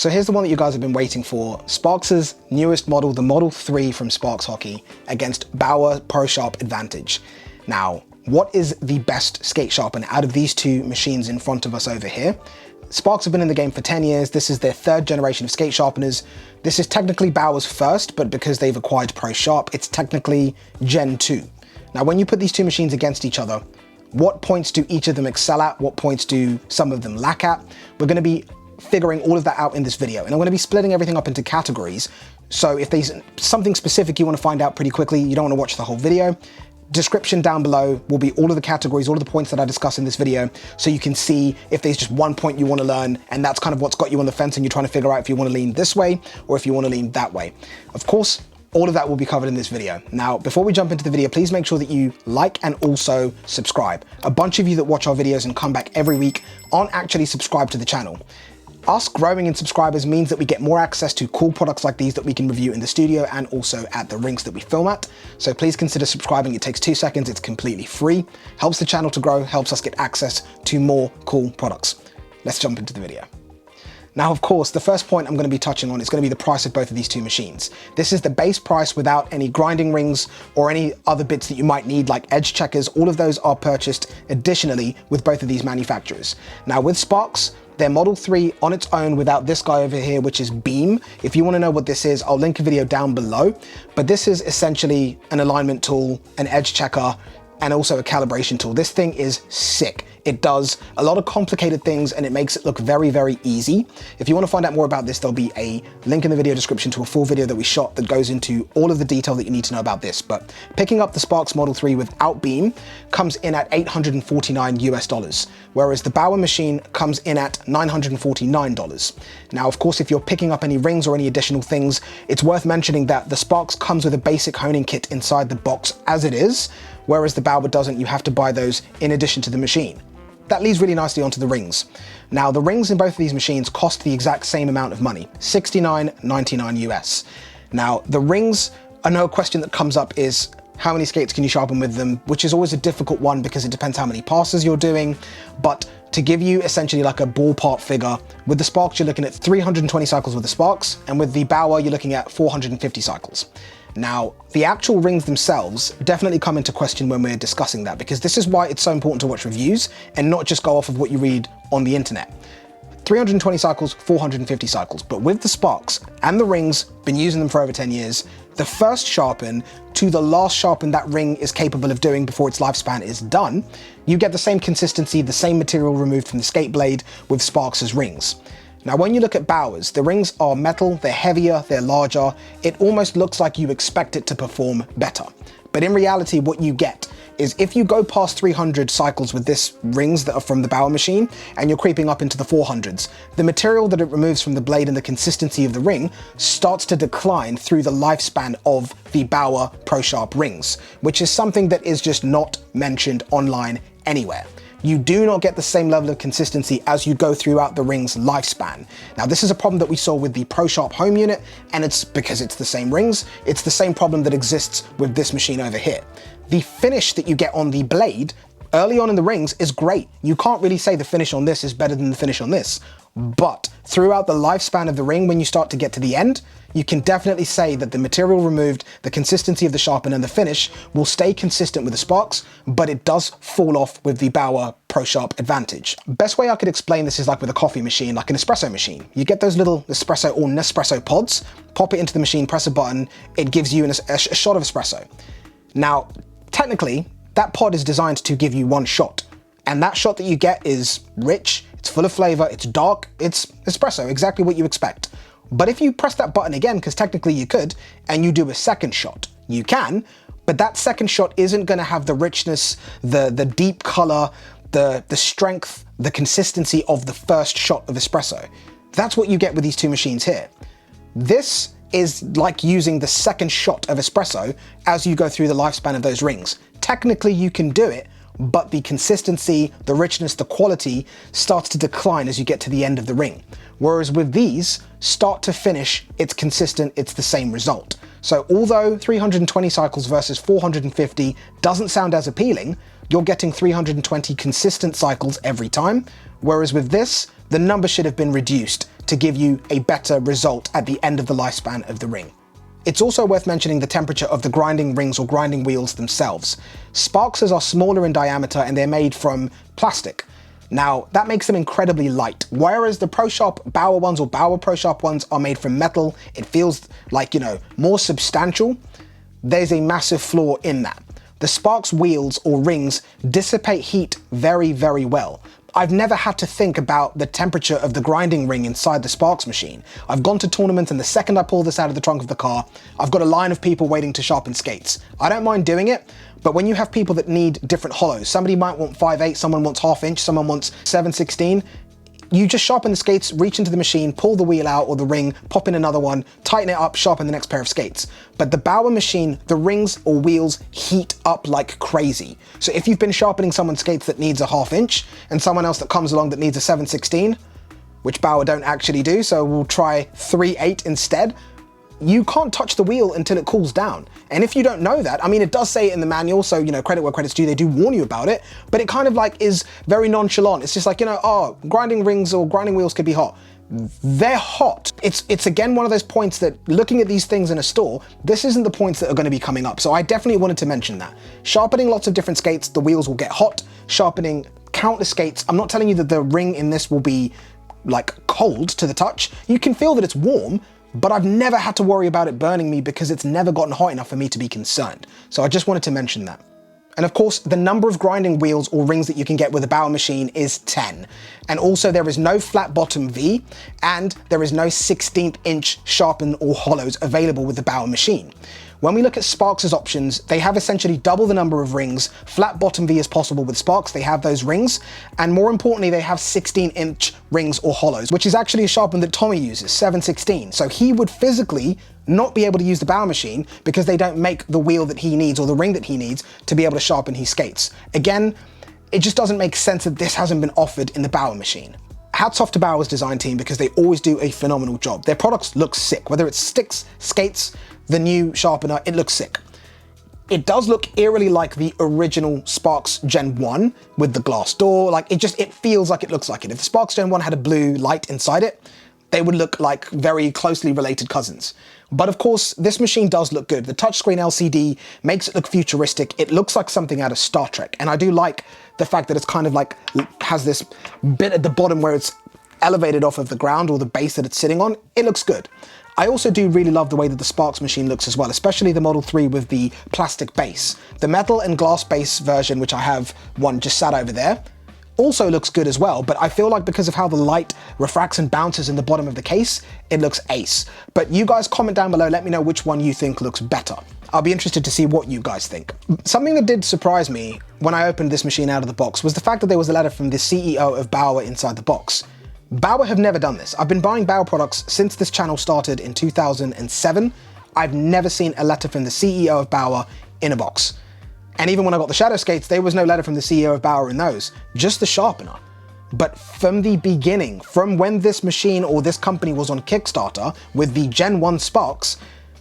So here's the one that you guys have been waiting for. Sparx's newest model, the Model 3 from Sparx Hockey against Bauer Prosharp AdvantEdge. Now, what is the best skate sharpener out of these two machines in front of us over here? Sparx have been in the game for 10 years. This is their third generation of skate sharpeners. This is technically Bauer's first, but because they've acquired Prosharp, it's technically Gen 2. Now, when you put these two machines against each other, what points do each of them excel at? What points do some of them lack at? We're going to be figuring all of that out in this video, and I'm going to be splitting everything up into categories. So if there's something specific you want to find out pretty quickly, you don't want to watch the whole video, description down below will be all of the categories, all of the points that I discuss in this video, so you can see if there's just one point you want to learn, and that's kind of what's got you on the fence and you're trying to figure out if you want to lean this way or if you want to lean that way. Of course, all of that will be covered in this video. Now, before we jump into the video, please make sure that you like and also subscribe. A bunch of you that watch our videos and come back every week aren't actually subscribed to the channel. Us growing in subscribers means that we get more access to cool products like these that we can review in the studio and also at the rinks that we film at. So please consider subscribing. It takes 2 seconds. It's completely free. Helps the channel to grow, helps us get access to more cool products. Let's jump into the video. Now, of course, the first point I'm going to be touching on is going to be the price of both of these two machines. This is the base price without any grinding rings or any other bits that you might need, like edge checkers. All of those are purchased additionally with both of these manufacturers. Now, with Sparx, their Model 3 on its own without this guy over here, which is Beam. If you want to know what this is, I'll link a video down below. But this is essentially an alignment tool, an edge checker, and also a calibration tool. This thing is sick. It does a lot of complicated things and it makes it look very, very easy. If you want to find out more about this, there'll be a link in the video description to a full video that we shot that goes into all of the detail that you need to know about this. But picking up the Sparx Model 3 without Beam comes in at $849 US, whereas the Bauer machine comes in at $949. Now, of course, if you're picking up any rings or any additional things, it's worth mentioning that the Sparx comes with a basic honing kit inside the box as it is, whereas the Bauer doesn't. You have to buy those in addition to the machine. That leads really nicely onto the rings. Now, the rings in both of these machines cost the exact same amount of money, $69.99 US. Now, the rings, I know a question that comes up is, how many skates can you sharpen with them? Which is always a difficult one because it depends how many passes you're doing. But to give you essentially like a ballpark figure, with the Sparx, you're looking at 320 cycles with the Sparx, and with the Bauer, you're looking at 450 cycles. Now, the actual rings themselves definitely come into question when we're discussing that, because this is why it's so important to watch reviews and not just go off of what you read on the internet. 320 cycles, 450 cycles. But with the Sparx and the rings, been using them for over 10 years, the first sharpen to the last sharpen that ring is capable of doing before its lifespan is done, you get the same consistency, the same material removed from the skate blade with Sparx's rings. Now, when you look at Bauer's, the rings are metal, they're heavier, they're larger. It almost looks like you expect it to perform better. But in reality, what you get is if you go past 300 cycles with this rings that are from the Bauer machine and you're creeping up into the 400s, the material that it removes from the blade and the consistency of the ring starts to decline through the lifespan of the Bauer Prosharp rings, which is something that is just not mentioned online anywhere. You do not get the same level of consistency as you go throughout the ring's lifespan. Now, this is a problem that we saw with the Prosharp home unit, and it's because it's the same rings. It's the same problem that exists with this machine over here. The finish that you get on the blade early on in the rings is great. You can't really say the finish on this is better than the finish on this. But throughout the lifespan of the ring, when you start to get to the end, you can definitely say that the material removed, the consistency of the sharpen and the finish will stay consistent with the Sparx, but it does fall off with the Bauer Prosharp AdvantEdge. Best way I could explain this is like with a coffee machine, like an espresso machine. You get those little espresso or Nespresso pods, pop it into the machine, press a button, it gives you a shot of espresso. Now, technically, that pod is designed to give you one shot. And that shot that you get is rich, it's full of flavor, it's dark, it's espresso, exactly what you expect. But if you press that button again, because technically you could, and you do a second shot, you can, but that second shot isn't gonna have the richness, the deep color, the strength, the consistency of the first shot of espresso. That's what you get with these two machines here. This is like using the second shot of espresso as you go through the lifespan of those rings. Technically you can do it, but the consistency, the richness, the quality starts to decline as you get to the end of the ring. Whereas with these, start to finish, it's consistent, it's the same result. So although 320 cycles versus 450 doesn't sound as appealing, you're getting 320 consistent cycles every time. Whereas with this, the number should have been reduced to give you a better result at the end of the lifespan of the ring. It's also worth mentioning the temperature of the grinding rings or grinding wheels themselves. Sparx's are smaller in diameter and they're made from plastic. Now, that makes them incredibly light, whereas the ProSharp Bauer ones or Bauer ProSharp ones are made from metal. It feels like, more substantial. There's a massive flaw in that. The Sparx wheels or rings dissipate heat very, very well. I've never had to think about the temperature of the grinding ring inside the Sparx machine. I've gone to tournaments and the second I pull this out of the trunk of the car, I've got a line of people waiting to sharpen skates. I don't mind doing it, but when you have people that need different hollows, somebody might want 5/8, someone wants 1/2 inch, someone wants 7/16, you just sharpen the skates, reach into the machine, pull the wheel out or the ring, pop in another one, tighten it up, sharpen the next pair of skates. But the Bauer machine, the rings or wheels heat up like crazy. So if you've been sharpening someone's skates that needs a 1/2 inch and someone else that comes along that needs a 7/16, which Bauer don't actually do, so we'll try 3/8 instead, you can't touch the wheel until it cools down. And if you don't know that, I mean, it does say it in the manual, so, credit where credit's due, they do warn you about it, but it kind of is very nonchalant. It's just like, grinding rings or grinding wheels could be hot. They're hot. It's again one of those points that looking at these things in a store, this isn't the points that are going to be coming up. So I definitely wanted to mention that. Sharpening lots of different skates, the wheels will get hot. Sharpening countless skates, I'm not telling you that the ring in this will be cold to the touch. You can feel that it's warm, but I've never had to worry about it burning me because it's never gotten hot enough for me to be concerned. So I just wanted to mention that. And of course, the number of grinding wheels or rings that you can get with a Bauer machine is 10. And also there is no flat bottom V and there is no 16th inch sharpen or hollows available with the Bauer machine. When we look at Sparx's options, they have essentially double the number of rings. Flat bottom V is possible with Sparx, they have those rings. And more importantly, they have 16-inch rings or hollows, which is actually a sharpen that Tommy uses, 7/16. So he would physically not be able to use the Bauer machine because they don't make the wheel that he needs or the ring that he needs to be able to sharpen his skates. Again, it just doesn't make sense that this hasn't been offered in the Bauer machine. Hats off to Bauer's design team because they always do a phenomenal job. Their products look sick, whether it's sticks, skates, the new sharpener, it looks sick. It does look eerily like the original Sparx Gen 1 with the glass door. It feels like it looks like it. If the Sparx Gen 1 had a blue light inside it, they would look like very closely related cousins. But of course, this machine does look good. The touchscreen LCD makes it look futuristic. It looks like something out of Star Trek. And I do like the fact that it's kind of has this bit at the bottom where it's elevated off of the ground or the base that it's sitting on. It looks good. I also do really love the way that the Sparx machine looks as well, especially the Model 3 with the plastic base. The metal and glass base version, which I have one just sat over there, also looks good as well, but I feel like because of how the light refracts and bounces in the bottom of the case, it looks ace. But you guys comment down below, let me know which one you think looks better. I'll be interested to see what you guys think. Something that did surprise me when I opened this machine out of the box was the fact that there was a letter from the CEO of Bauer inside the box. Bauer have never done this. I've been buying Bauer products since this channel started in 2007. I've never seen a letter from the CEO of Bauer in a box. And even when I got the Shadow Skates, there was no letter from the CEO of Bauer in those, just the sharpener. But from the beginning, from when this machine or this company was on Kickstarter with the Gen 1 Sparx,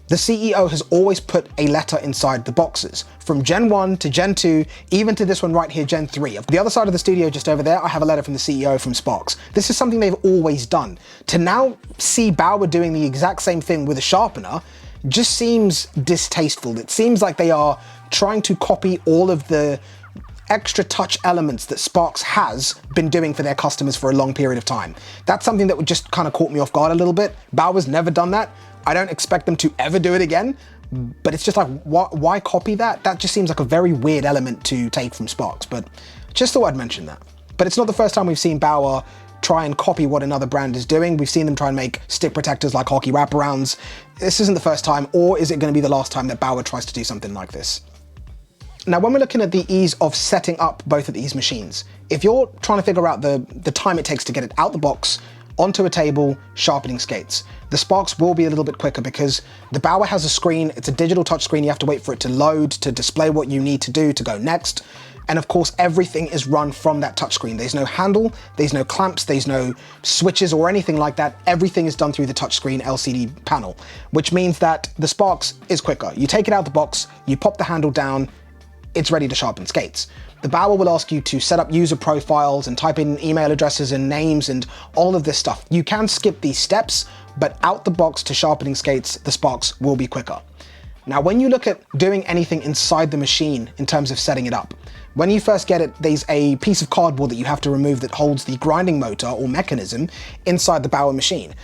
the CEO has always put a letter inside the boxes. From Gen 1 to Gen 2, even to this one right here, Gen 3. The other side of the studio just over there, I have a letter from the CEO from Sparx. This is something they've always done. To now see Bauer doing the exact same thing with a sharpener just seems distasteful. It seems like they are trying to copy all of the extra touch elements that Sparx has been doing for their customers for a long period of time. That's something that would just kind of caught me off guard a little bit. Bauer's never done that. I don't expect them to ever do it again, but it's just like, why copy that? That just seems like a very weird element to take from Sparx, but just thought I'd mention that. But it's not the first time we've seen Bauer try and copy what another brand is doing. We've seen them try and make stick protectors like hockey wraparounds. This isn't the first time, or is it going to be the last time that Bauer tries to do something like this? Now, when we're looking at the ease of setting up both of these machines, if you're trying to figure out the time it takes to get it out the box, onto a table, sharpening skates, the Sparx will be a little bit quicker because the Bauer has a screen, it's a digital touch screen, you have to wait for it to load, to display what you need to do to go next. And of course, everything is run from that touchscreen. There's no handle, there's no clamps, there's no switches or anything like that. Everything is done through the touchscreen LCD panel, which means that the Sparx is quicker. You take it out of the box, you pop the handle down, it's ready to sharpen skates. The Bauer will ask you to set up user profiles and type in email addresses and names and all of this stuff. You can skip these steps, but out the box to sharpening skates, the Sparx will be quicker. Now, when you look at doing anything inside the machine in terms of setting it up, when you first get it, there's a piece of cardboard that you have to remove that holds the grinding motor or mechanism inside the Bauer machine.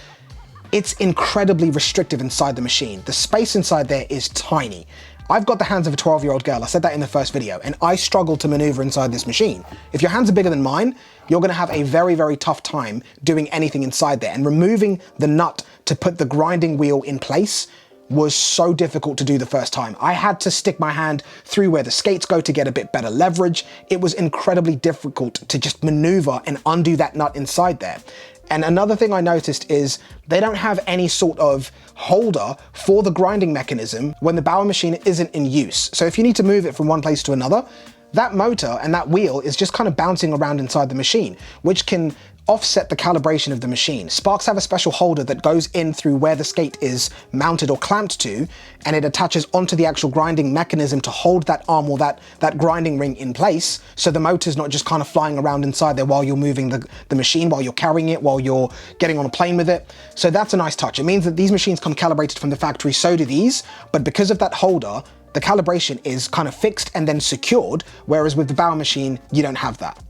It's incredibly restrictive inside the machine. The space inside there is tiny. I've got the hands of a 12-year-old girl, I said that in the first video, and I struggle to maneuver inside this machine. If your hands are bigger than mine, you're gonna have a very, very tough time doing anything inside there. And removing the nut to put the grinding wheel in place was so difficult to do the first time. I had to stick my hand through where the skates go to get a bit better leverage. It was incredibly difficult to just maneuver and undo that nut inside there. And another thing I noticed is they don't have any sort of holder for the grinding mechanism when the Bauer machine isn't in use. So if you need to move it from one place to another, that motor and that wheel is just kind of bouncing around inside the machine, which can offset the calibration of the machine. Sparx have a special holder that goes in through where the skate is mounted or clamped to, and it attaches onto the actual grinding mechanism to hold that arm or that grinding ring in place, so the motor's not just kind of flying around inside there while you're moving the machine, while you're carrying it, while you're getting on a plane with it. So that's a nice touch. It means that these machines come calibrated from the factory, so do these, but because of that holder, the calibration is kind of fixed and then secured, whereas with the Bauer machine, you don't have that.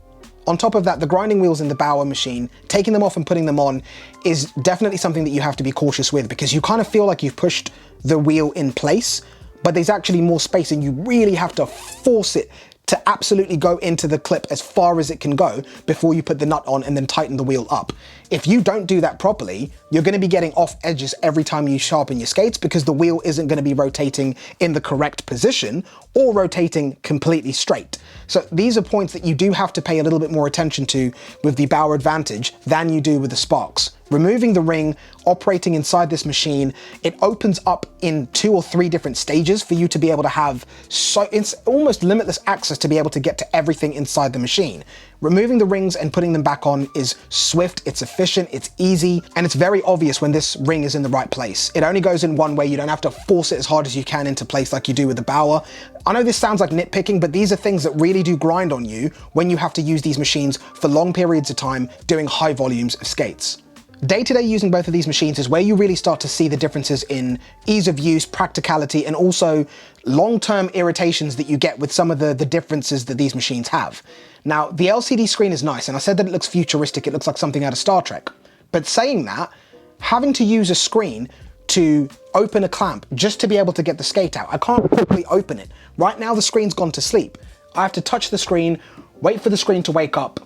On top of that, the grinding wheels in the Bauer machine, taking them off and putting them on is definitely something that you have to be cautious with, because you kind of feel like you've pushed the wheel in place, but there's actually more space and you really have to force it to absolutely go into the clip as far as it can go before you put the nut on and then tighten the wheel up. If you don't do that properly, you're gonna be getting off edges every time you sharpen your skates, because the wheel isn't gonna be rotating in the correct position or rotating completely straight. So these are points that you do have to pay a little bit more attention to with the Bauer AdvantEdge than you do with the Sparx. Removing the ring, operating inside this machine, it opens up in 2 or 3 different stages for you to be able to have, so it's almost limitless access to be able to get to everything inside the machine. Removing the rings and putting them back on is swift, it's efficient, it's easy, and it's very obvious when this ring is in the right place. It only goes in one way, you don't have to force it as hard as you can into place like you do with the Bauer. I know this sounds like nitpicking, but these are things that really do grind on you when you have to use these machines for long periods of time doing high volumes of skates. Day-to-day using both of these machines is where you really start to see the differences in ease of use, practicality, and also long-term irritations that you get with some of the differences that these machines have. Now, the LCD screen is nice, and I said that it looks futuristic, it looks like something out of Star Trek. But saying that, having to use a screen to open a clamp just to be able to get the skate out, I can't quickly open it. Right now the screen's gone to sleep. I have to touch the screen, wait for the screen to wake up,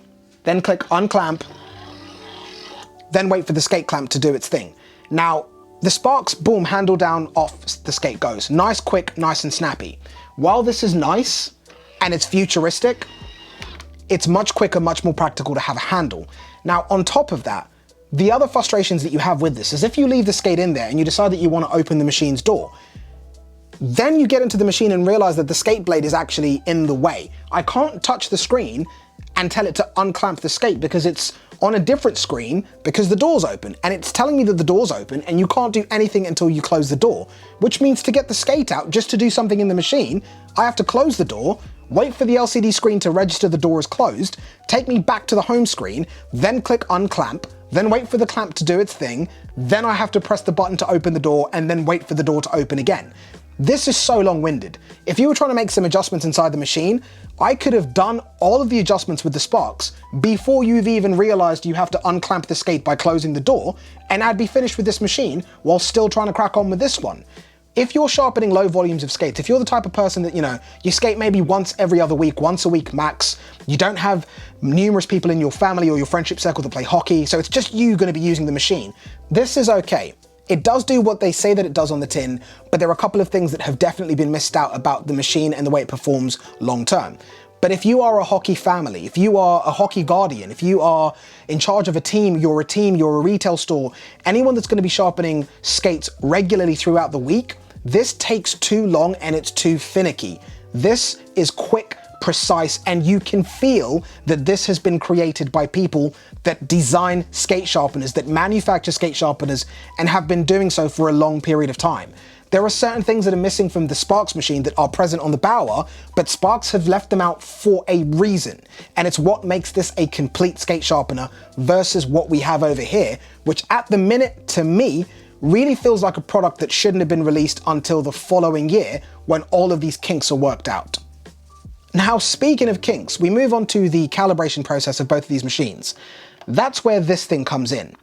then click unclamp, then wait for the skate clamp to do its thing. Now, the Sparx, boom, handle down, off the skate goes. Nice, quick, nice and snappy. While this is nice and it's futuristic, it's much quicker, much more practical to have a handle. Now, on top of that, the other frustrations that you have with this is if you leave the skate in there and you decide that you want to open the machine's door, then you get into the machine and realize that the skate blade is actually in the way. I can't touch the screen and tell it to unclamp the skate because it's on a different screen because the door's open, and it's telling me that the door's open and you can't do anything until you close the door, which means to get the skate out just to do something in the machine, I have to close the door, wait for the LCD screen to register the door is closed, take me back to the home screen, then click unclamp, then wait for the clamp to do its thing, then I have to press the button to open the door and then wait for the door to open again. This is so long-winded. If you were trying to make some adjustments inside the machine, I could have done all of the adjustments with the Sparx before you've even realized you have to unclamp the skate by closing the door, and I'd be finished with this machine while still trying to crack on with this one. If you're sharpening low volumes of skates, if you're the type of person that, you skate maybe once every other week, once a week max, you don't have numerous people in your family or your friendship circle that play hockey, so it's just you going to be using the machine, this is okay. It does do what they say that it does on the tin, but there are a couple of things that have definitely been missed out about the machine and the way it performs long term. But if you are a hockey family, if you are a hockey guardian, if you are in charge of a team, you're a retail store, anyone that's going to be sharpening skates regularly throughout the week, this takes too long and it's too finicky. This is quick, precise, and you can feel that this has been created by people that design skate sharpeners, that manufacture skate sharpeners, and have been doing so for a long period of time. There are certain things that are missing from the Sparx machine that are present on the Bauer, but Sparx have left them out for a reason. And it's what makes this a complete skate sharpener versus what we have over here, which at the minute, to me, really feels like a product that shouldn't have been released until the following year when all of these kinks are worked out. Now, speaking of kinks, we move on to the calibration process of both of these machines. That's where this thing comes in.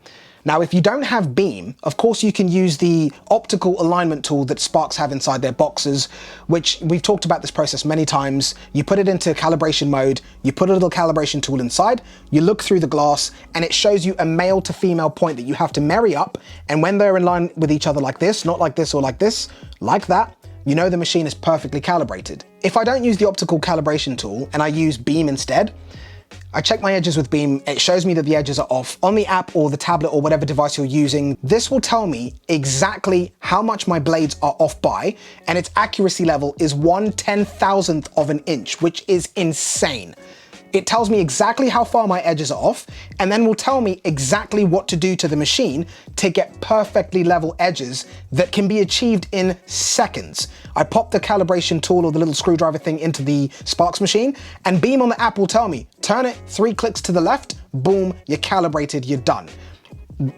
Now, if you don't have beam, of course you can use the optical alignment tool that Sparx have inside their boxes, which we've talked about this process many times. You put it into calibration mode, you put a little calibration tool inside, you look through the glass, and it shows you a male to female point that you have to marry up, and when they're in line with each other like this, not like this or like this, like that, you know the machine is perfectly calibrated. If I don't use the optical calibration tool and I use beam instead, I check my edges with beam, it shows me that the edges are off. On the app or the tablet or whatever device you're using, this will tell me exactly how much my blades are off by, and its accuracy level is 1/10,000th of an inch, which is insane. It tells me exactly how far my edges are off, and then will tell me exactly what to do to the machine to get perfectly level edges that can be achieved in seconds. I pop the calibration tool or the little screwdriver thing into the Sparx machine, and Beam on the app will tell me, turn it 3 clicks to the left, boom, you're calibrated, you're done.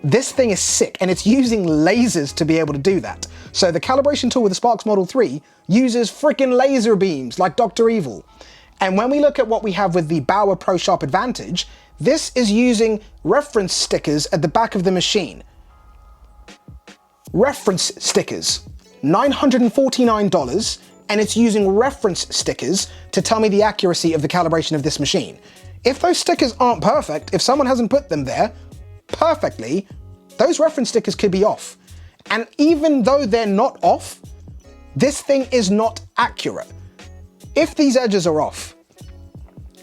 This thing is sick, and it's using lasers to be able to do that. So the calibration tool with the Sparx Model 3 uses freaking laser beams like Dr. Evil. And when we look at what we have with the Bauer Prosharp AdvantEdge, this is using reference stickers at the back of the machine. Reference stickers, $949, and it's using reference stickers to tell me the accuracy of the calibration of this machine. If those stickers aren't perfect, if someone hasn't put them there perfectly, those reference stickers could be off. And even though they're not off, this thing is not accurate. If these edges are off,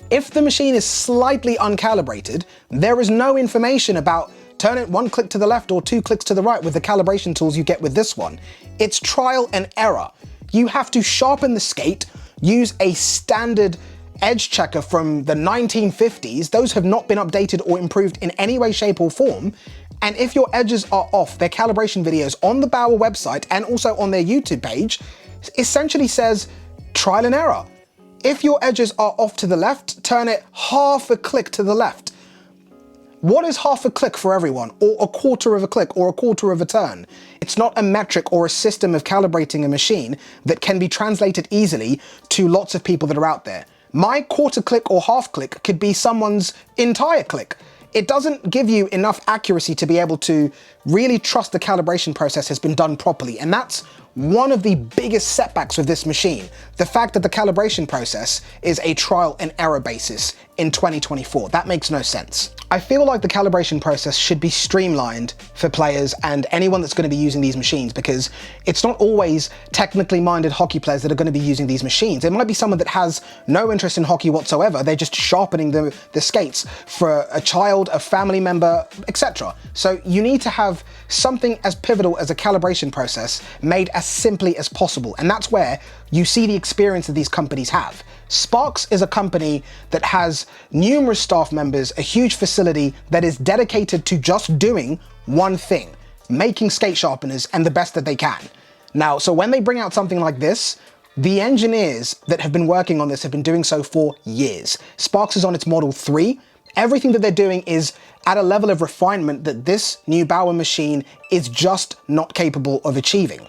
if the machine is slightly uncalibrated, there is no information about turn it 1 click to the left or 2 clicks to the right with the calibration tools you get with this one. It's trial and error. You have to sharpen the skate, use a standard edge checker from the 1950s. Those have not been updated or improved in any way, shape or form. And if your edges are off, their calibration videos on the Bauer website and also on their YouTube page essentially says trial and error. If your edges are off to the left, turn it half a click to the left. What is half a click for everyone, or a quarter of a click, or a quarter of a turn? It's not a metric or a system of calibrating a machine that can be translated easily to lots of people that are out there. My quarter click or half click could be someone's entire click. It doesn't give you enough accuracy to be able to really trust the calibration process has been done properly, and that's one of the biggest setbacks with this machine. The fact that the calibration process is a trial and error basis in 2024. That makes no sense. I feel like the calibration process should be streamlined for players and anyone that's going to be using these machines, because it's not always technically minded hockey players that are going to be using these machines. It might be someone that has no interest in hockey whatsoever. They're just sharpening the skates for a child, a family member, etc. So you need to have something as pivotal as a calibration process made as simply as possible. And that's where you see the experience that these companies have. Sparx is a company that has numerous staff members, a huge facility that is dedicated to just doing one thing, making skate sharpeners and the best that they can. Now, so when they bring out something like this, the engineers that have been working on this have been doing so for years. Sparx is on its Model 3. Everything that they're doing is at a level of refinement that this new Bauer machine is just not capable of achieving.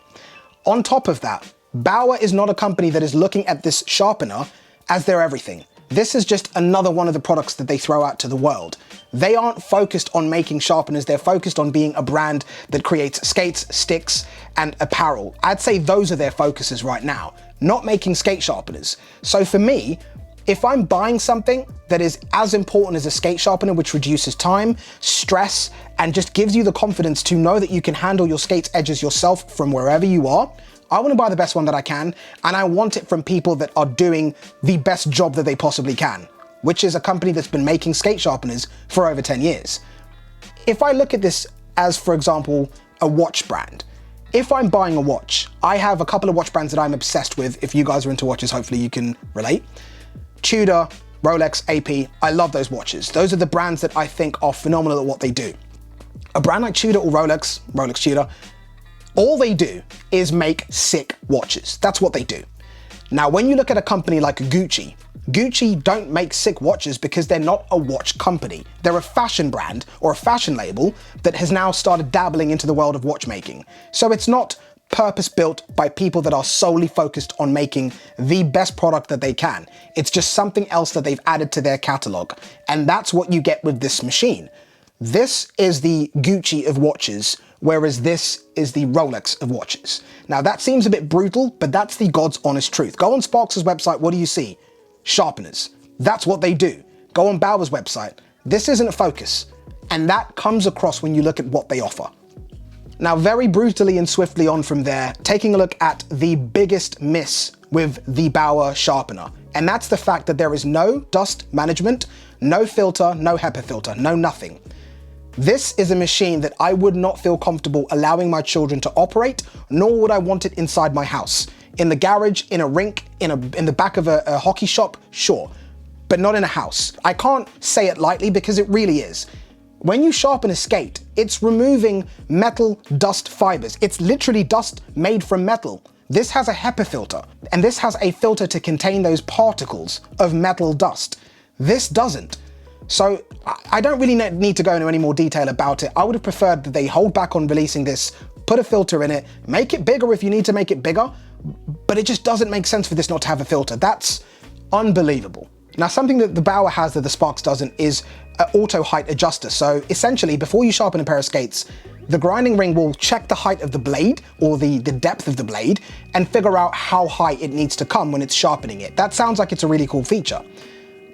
On top of that, Bauer is not a company that is looking at this sharpener as their everything. This is just another one of the products that they throw out to the world. They aren't focused on making sharpeners, they're focused on being a brand that creates skates, sticks, and apparel. I'd say those are their focuses right now, not making skate sharpeners. So for me, if I'm buying something that is as important as a skate sharpener, which reduces time, stress, and just gives you the confidence to know that you can handle your skate's edges yourself from wherever you are, I want to buy the best one that I can, and I want it from people that are doing the best job that they possibly can, which is a company that's been making skate sharpeners for over 10 years. If I look at this as, for example, a watch brand, if I'm buying a watch, I have a couple of watch brands that I'm obsessed with. If you guys are into watches, hopefully you can relate. Tudor, Rolex, AP, I love those watches. Those are the brands that I think are phenomenal at what they do. A brand like Tudor or Rolex, Rolex Tudor, all they do is make sick watches. That's what they do. Now, when you look at a company like Gucci, Gucci don't make sick watches because they're not a watch company. They're a fashion brand or a fashion label that has now started dabbling into the world of watchmaking. So it's not purpose-built by people that are solely focused on making the best product that they can. It's just something else that they've added to their catalog. And that's what you get with this machine. This is the Gucci of watches, whereas this is the Rolex of watches. Now that seems a bit brutal, but that's the God's honest truth. Go on Sparx's website, what do you see? Sharpeners. That's what they do. Go on Bauer's website. This isn't a focus. And that comes across when you look at what they offer. Now, very brutally and swiftly on from there, taking a look at the biggest miss with the Bauer Sharpener. And that's the fact that there is no dust management, no filter, no HEPA filter, no nothing. This is a machine that I would not feel comfortable allowing my children to operate, nor would I want it inside my house. In the garage, in a rink, in the back of a hockey shop, sure, but not in a house. I can't say it lightly because it really is. When you sharpen a skate, it's removing metal dust fibers. It's literally dust made from metal. This has a HEPA filter, and this has a filter to contain those particles of metal dust. This doesn't. So I don't really need to go into any more detail about it. I would have preferred that they hold back on releasing this, put a filter in it, make it bigger if you need to make it bigger, but it just doesn't make sense for this not to have a filter. That's unbelievable. Now, something that the Bauer has that the Sparx doesn't is an auto height adjuster. So essentially, before you sharpen a pair of skates, the grinding ring will check the height of the blade or the depth of the blade and figure out how high it needs to come when it's sharpening it. That sounds like it's a really cool feature.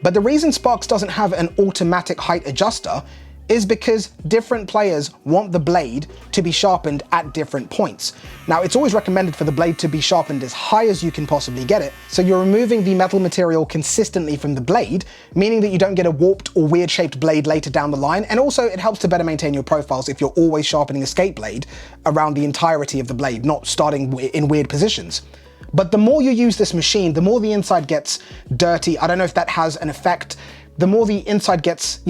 But the reason Sparx doesn't have an automatic height adjuster is because different players want the blade to be sharpened at different points. Now, it's always recommended for the blade to be sharpened as high as you can possibly get it, so you're removing the metal material consistently from the blade, meaning that you don't get a warped or weird shaped blade later down the line, and also it helps to better maintain your profiles if you're always sharpening a skate blade around the entirety of the blade, not starting in weird positions. But the more you use this machine, the more the inside gets dirty. I don't know if that has an effect. The more the inside gets,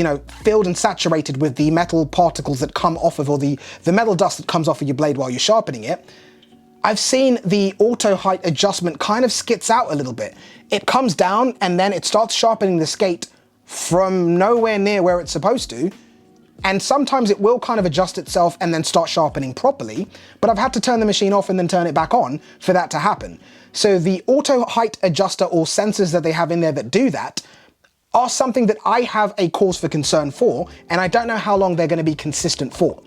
filled and saturated with the metal particles that come off of, or the metal dust that comes off of your blade while you're sharpening it. I've seen the auto height adjustment kind of skits out a little bit. It comes down and then it starts sharpening the skate from nowhere near where it's supposed to. And sometimes it will kind of adjust itself and then start sharpening properly, but I've had to turn the machine off and then turn it back on for that to happen. So the auto height adjuster or sensors that they have in there that do that are something that I have a cause for concern for, and I don't know how long they're going to be consistent for.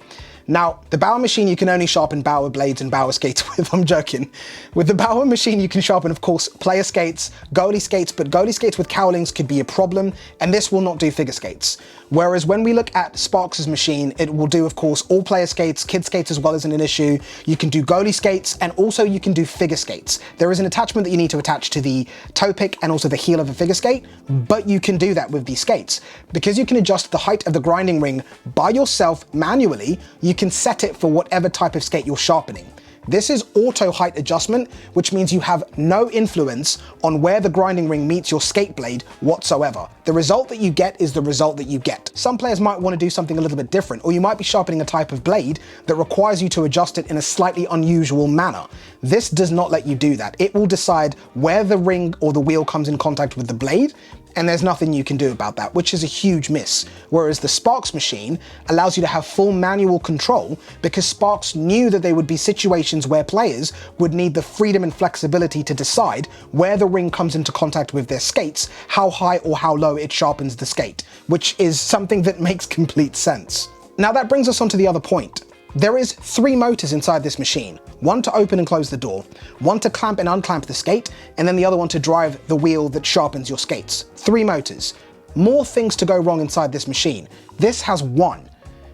Now, the Bauer machine, you can only sharpen Bauer blades and Bauer skates with, I'm joking. With the Bauer machine, you can sharpen, of course, player skates, goalie skates, but goalie skates with cowlings could be a problem, and this will not do figure skates. Whereas when we look at Sparx's machine, it will do, of course, all player skates, kid skates as well isn't an issue. You can do goalie skates, and also you can do figure skates. There is an attachment that you need to attach to the toe pick and also the heel of a figure skate, but you can do that with these skates. Because you can adjust the height of the grinding ring by yourself manually, you can set it for whatever type of skate you're sharpening. This is auto height adjustment, which means you have no influence on where the grinding ring meets your skate blade whatsoever. The result that you get is the result that you get. Some players might want to do something a little bit different, or you might be sharpening a type of blade that requires you to adjust it in a slightly unusual manner. This does not let you do that. It will decide where the ring or the wheel comes in contact with the blade, and there's nothing you can do about that, which is a huge miss. Whereas the Sparx machine allows you to have full manual control, because Sparx knew that there would be situations where players would need the freedom and flexibility to decide where the ring comes into contact with their skates, how high or how low it sharpens the skate, which is something that makes complete sense. Now that brings us on to the other point. There is 3 motors inside this machine. One to open and close the door, one to clamp and unclamp the skate, and then the other one to drive the wheel that sharpens your skates. 3 motors. More things to go wrong inside this machine. This has 1.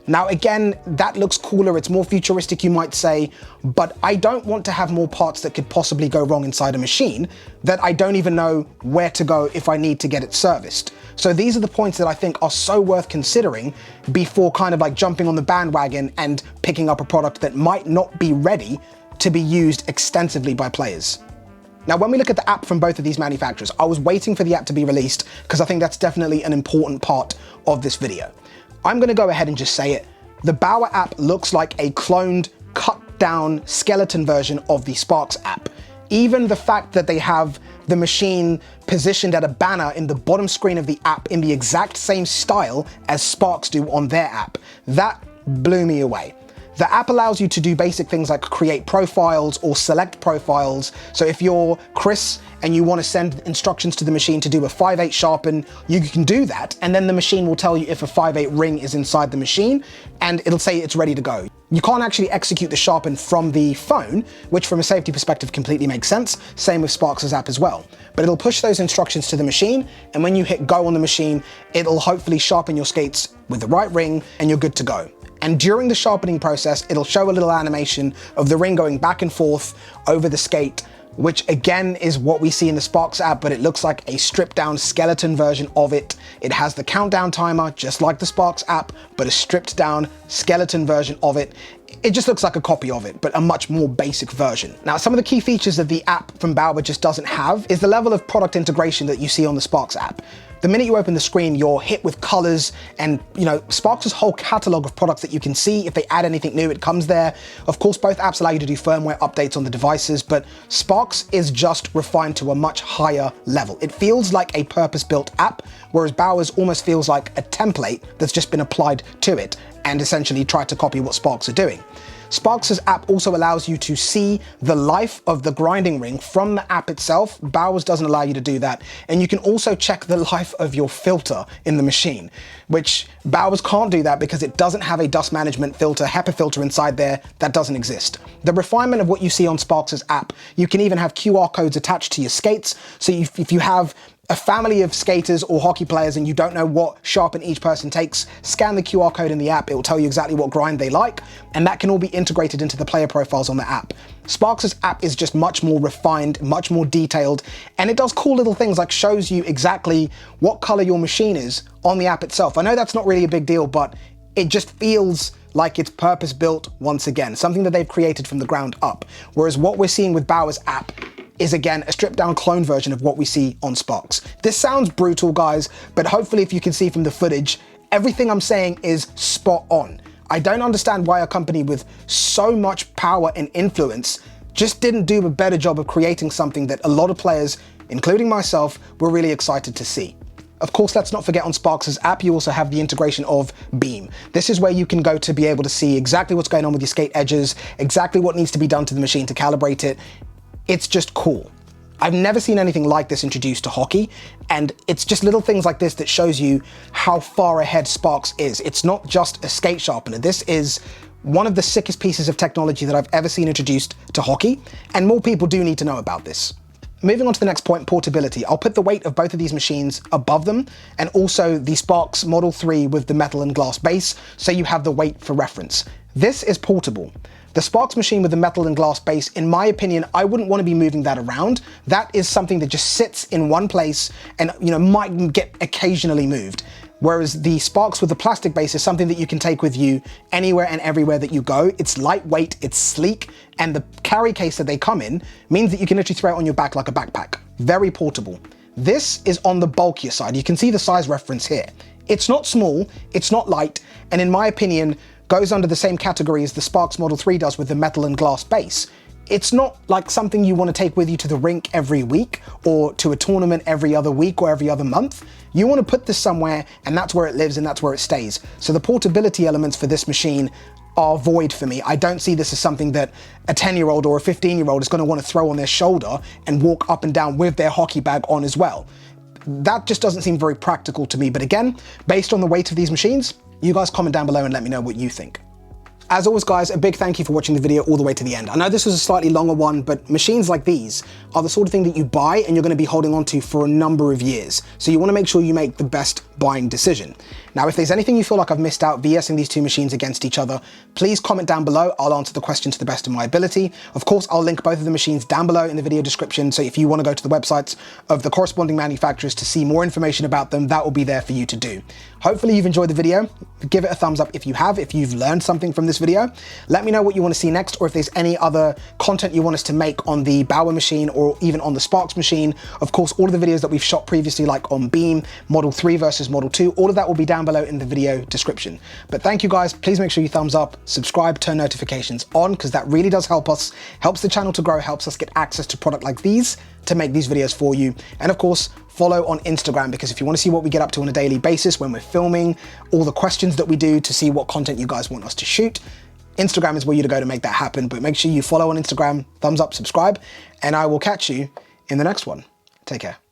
Now again, that looks cooler, it's more futuristic you might say, but I don't want to have more parts that could possibly go wrong inside a machine that I don't even know where to go if I need to get it serviced. So these are the points that I think are so worth considering before kind of like jumping on the bandwagon and picking up a product that might not be ready to be used extensively by players. Now, when we look at the app from both of these manufacturers, I was waiting for the app to be released because I think that's definitely an important part of this video. I'm gonna go ahead and just say it. The Bauer app looks like a cloned, cut down skeleton version of the Sparx app. Even the fact that they have the machine positioned at a banner in the bottom screen of the app in the exact same style as Sparx do on their app, that blew me away. The app allows you to do basic things like create profiles or select profiles. So if you're Chris and you want to send instructions to the machine to do a 5/8 sharpen, you can do that, and then the machine will tell you if a 5/8 ring is inside the machine, and it'll say it's ready to go. You can't actually execute the sharpen from the phone, which from a safety perspective completely makes sense. Same with Sparx's app as well. But it'll push those instructions to the machine, and when you hit go on the machine, it'll hopefully sharpen your skates with the right ring, and you're good to go. And during the sharpening process, it'll show a little animation of the ring going back and forth over the skate, which again is what we see in the Sparx app, but it looks like a stripped down skeleton version of it. It has the countdown timer, just like the Sparx app, but a stripped down skeleton version of it. It just looks like a copy of it, but a much more basic version. Now, some of the key features that the app from Bauer just doesn't have is the level of product integration that you see on the Sparx app. The minute you open the screen, you're hit with colors and, Sparx's whole catalog of products that you can see. If they add anything new, it comes there. Of course, both apps allow you to do firmware updates on the devices, but Sparx is just refined to a much higher level. It feels like a purpose-built app, whereas Bauer's almost feels like a template that's just been applied to it and essentially tried to copy what Sparx are doing. Sparx's app also allows you to see the life of the grinding ring from the app itself. Bauer's doesn't allow you to do that. And you can also check the life of your filter in the machine, which Bauer's can't do that because it doesn't have a dust management filter, HEPA filter inside there. That doesn't exist. The refinement of what you see on Sparx's app, you can even have QR codes attached to your skates. So if you have a family of skaters or hockey players and you don't know what sharpen each person takes, scan the QR code in the app. It will tell you exactly what grind they like, and that can all be integrated into the player profiles on the app. Sparx's app is just much more refined, much more detailed, and it does cool little things like shows you exactly what color your machine is on the app itself. I know that's not really a big deal, but it just feels like it's purpose-built once again, something that they've created from the ground up. Whereas what we're seeing with Bauer's app is again a stripped down clone version of what we see on Sparx. This sounds brutal, guys, but hopefully if you can see from the footage, everything I'm saying is spot on. I don't understand why a company with so much power and influence just didn't do a better job of creating something that a lot of players, including myself, were really excited to see. Of course, let's not forget on Sparx's app, you also have the integration of Beam. This is where you can go to be able to see exactly what's going on with your skate edges, exactly what needs to be done to the machine to calibrate it. It's just cool. I've never seen anything like this introduced to hockey, and it's just little things like this that shows you how far ahead Sparx is. It's not just a skate sharpener. This is one of the sickest pieces of technology that I've ever seen introduced to hockey, and more people do need to know about this. Moving on to the next point, portability. I'll put the weight of both of these machines above them, and also the Sparx Model 3 with the metal and glass base, so you have the weight for reference. This is portable. The Sparx machine with the metal and glass base, in my opinion, I wouldn't want to be moving that around. That is something that just sits in one place and might get occasionally moved. Whereas the Sparx with the plastic base is something that you can take with you anywhere and everywhere that you go. It's lightweight, it's sleek, and the carry case that they come in means that you can literally throw it on your back like a backpack. Very portable. This is on the bulkier side. You can see the size reference here. It's not small, it's not light, and in my opinion, goes under the same category as the Sparx Model 3 does with the metal and glass base. It's not like something you want to take with you to the rink every week or to a tournament every other week or every other month. You want to put this somewhere, and that's where it lives and that's where it stays. So the portability elements for this machine are void for me. I don't see this as something that a 10-year-old or a 15-year-old is going to want to throw on their shoulder and walk up and down with their hockey bag on as well. That just doesn't seem very practical to me. But again, based on the weight of these machines, you guys comment down below and let me know what you think. As always, guys, a big thank you for watching the video all the way to the end. I know this was a slightly longer one, but machines like these are the sort of thing that you buy and you're going to be holding on to for a number of years. So you want to make sure you make the best buying decision. Now, if there's anything you feel like I've missed out VSing these two machines against each other, please comment down below. I'll answer the question to the best of my ability. Of course, I'll link both of the machines down below in the video description. So if you want to go to the websites of the corresponding manufacturers to see more information about them, that will be there for you to do. Hopefully you've enjoyed the video. Give it a thumbs up if you have, if you've learned something from this this video. Let me know what you want to see next, or if there's any other content you want us to make on the Bauer machine or even on the Sparx machine. Of course, all of the videos that we've shot previously, like on Beam, Model 3 versus Model 2, all of that will be down below in the video description. But thank you guys. Please make sure you thumbs up, subscribe, turn notifications on, because that really does help us, helps the channel to grow, helps us get access to product like these to make these videos for you. And of course, follow on Instagram, because if you want to see what we get up to on a daily basis when we're filming, all the questions that we do, to see what content you guys want us to shoot, Instagram is where you to go to make that happen. But make sure you follow on Instagram, thumbs up, subscribe, and I will catch you in the next one. Take care.